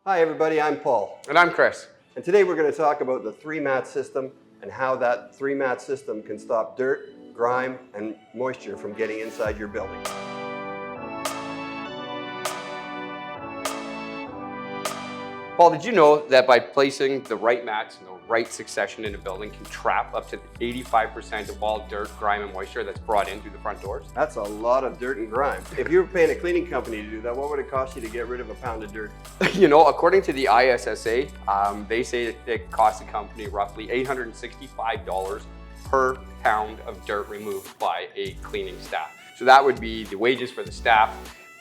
Hi everybody, I'm Paul. And I'm Chris. And today we're going to talk about the 3-mat system and how that 3-mat system can stop dirt, grime, and moisture from getting inside your building. Paul, did you know that by placing the right mats in the right succession in a building can trap up to 85% of all dirt, grime, and moisture that's brought in through the front doors? That's a lot of dirt and grime. If you were paying a cleaning company to do that, what would it cost you to get rid of a pound of dirt? You know, according to the ISSA, they say it costs a company roughly $865 per pound of dirt removed by a cleaning staff. So that would be the wages for the staff,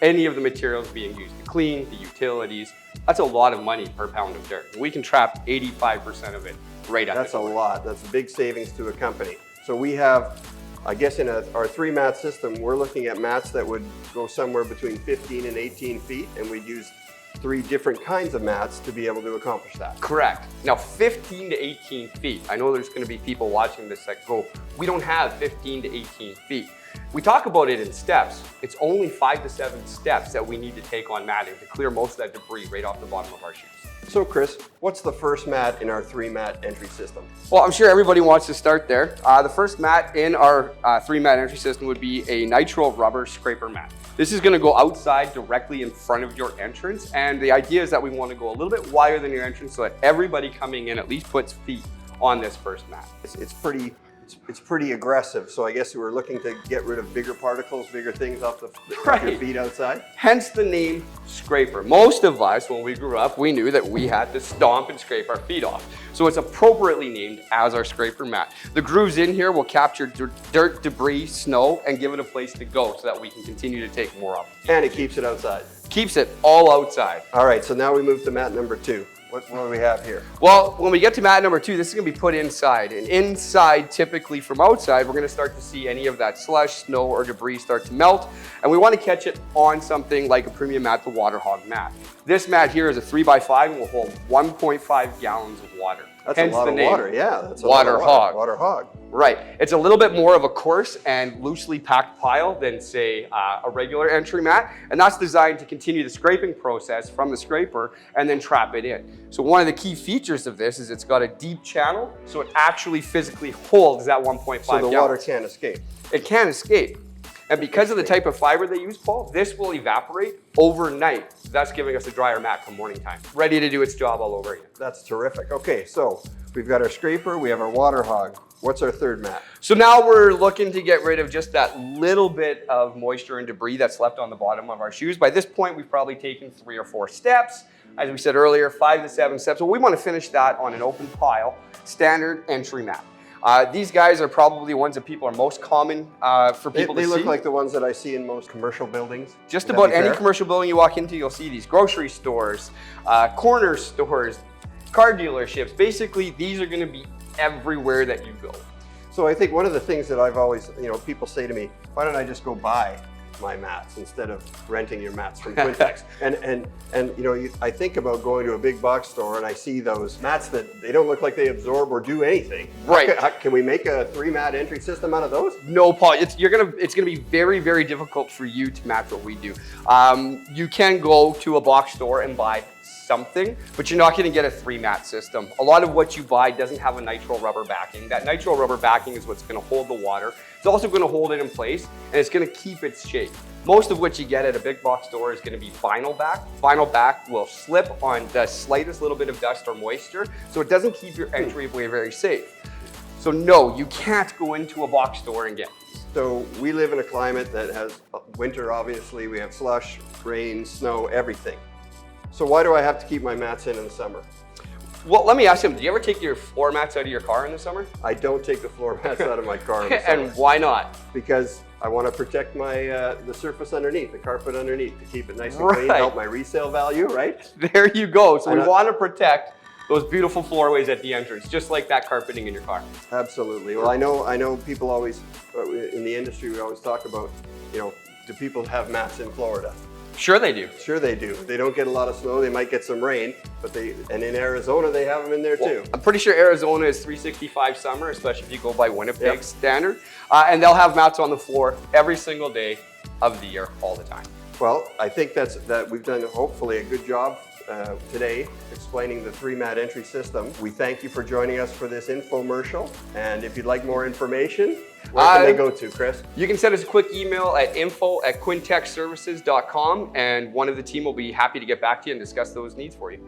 any of the materials being used to clean, the utilities. That's a lot of money per pound of dirt. We can trap 85% of it right at the door. That's a lot. That's big savings to a company. So we have, I guess in our 3-mat system, we're looking at mats that would go somewhere between 15 and 18 feet, and we'd use 3 different kinds of mats to be able to accomplish that. Correct. Now 15 to 18 feet. I know there's going to be people watching this that go, we don't have 15 to 18 feet. We talk about it in steps. It's only 5 to 7 steps that we need to take on matting to clear most of that debris right off the bottom of our shoes. So Chris, what's the first mat in our 3-mat entry system? Well, I'm sure everybody wants to start there. The first mat in our 3-mat entry system would be a nitrile rubber scraper mat. This is going to go outside directly in front of your entrance, and the idea is that we want to go a little bit wider than your entrance so that everybody coming in at least puts feet on this first mat. It's pretty aggressive, so I guess we're looking to get rid of bigger particles, bigger things off your feet outside. Hence the name scraper. Most of us, when we grew up, we knew that we had to stomp and scrape our feet off. So it's appropriately named as our scraper mat. The grooves in here will capture dirt, debris, snow, and give it a place to go so that we can continue to take more off. And it keeps it outside. Keeps it all outside. All right, so now we move to mat number 2. What do we have here? Well, when we get to mat number 2, this is going to be put inside. And inside, typically from outside, we're going to start to see any of that slush, snow, or debris start to melt. And we want to catch it on something like a premium mat, the Waterhog mat. This mat here is a 3x5 and will hold 1.5 gallons of water. That's Hence a lot the of name. water, yeah. That's a Waterhog. Waterhog. Right. It's a little bit more of a coarse and loosely packed pile than, say, a regular entry mat. And that's designed to continue the scraping process from the scraper and then trap it in. So one of the key features of this is it's got a deep channel, so it actually physically holds that 1.5 gallons. So the water can't escape. It can't escape. And because of the type of fiber they use, Paul, this will evaporate overnight, thus giving us a drier mat come morning time, ready to do its job all over again. That's terrific. Okay, so we've got our scraper, we have our Waterhog. What's our third mat? So now we're looking to get rid of just that little bit of moisture and debris that's left on the bottom of our shoes. By this point, we've probably taken 3 or 4 steps. As we said earlier, 5 to 7 steps. So we want to finish that on an open pile, standard entry mat. These guys are probably the ones that people are most common for people to see. They look like the ones that I see in most commercial buildings. Just about any commercial building you walk into, you'll see these grocery stores, corner stores, car dealerships. Basically, these are going to be everywhere that you go. So I think one of the things that I've always, people say to me, why don't I just go buy my mats instead of renting your mats from Quintex? and I think about going to a big box store and I see those mats that they don't look like they absorb or do anything. Right. Can we make a 3-mat entry system out of those? No, Paul. It's gonna be very, very difficult for you to match what we do. You can go to a box store and buy something, but you're not going to get a 3-mat system. A lot of what you buy doesn't have a nitrile rubber backing. That nitrile rubber backing is what's going to hold the water. It's also going to hold it in place, and it's going to keep its shape. Most of what you get at a big box store is going to be vinyl back. Vinyl back will slip on the slightest little bit of dust or moisture, so it doesn't keep your entryway very safe. So no, you can't go into a box store and get these. So we live in a climate that has winter, obviously. We have slush, rain, snow, everything. So why do I have to keep my mats in the summer? Well, let me ask you, do you ever take your floor mats out of your car in the summer? I don't take the floor mats out of my car in the summer. And why not? Because I want to protect my the surface underneath, the carpet underneath, to keep it nice and clean, help my resale value, right? There you go. So we want to protect those beautiful floorways at the entrance, just like that carpeting in your car. Absolutely. Well, I know people always, in the industry, we always talk about, do people have mats in Florida? Sure they do. Sure they do. They don't get a lot of snow. They might get some rain, and in Arizona they have them in there too. I'm pretty sure Arizona is 365 summer, especially if you go by Winnipeg's standard. And they'll have mats on the floor every single day of the year, all the time. Well, I think that we've done hopefully a good job today explaining the 3-mat entry system. We thank you for joining us for this infomercial. And if you'd like more information, where can they go to, Chris? You can send us a quick email at info@quintechservices.com, and one of the team will be happy to get back to you and discuss those needs for you.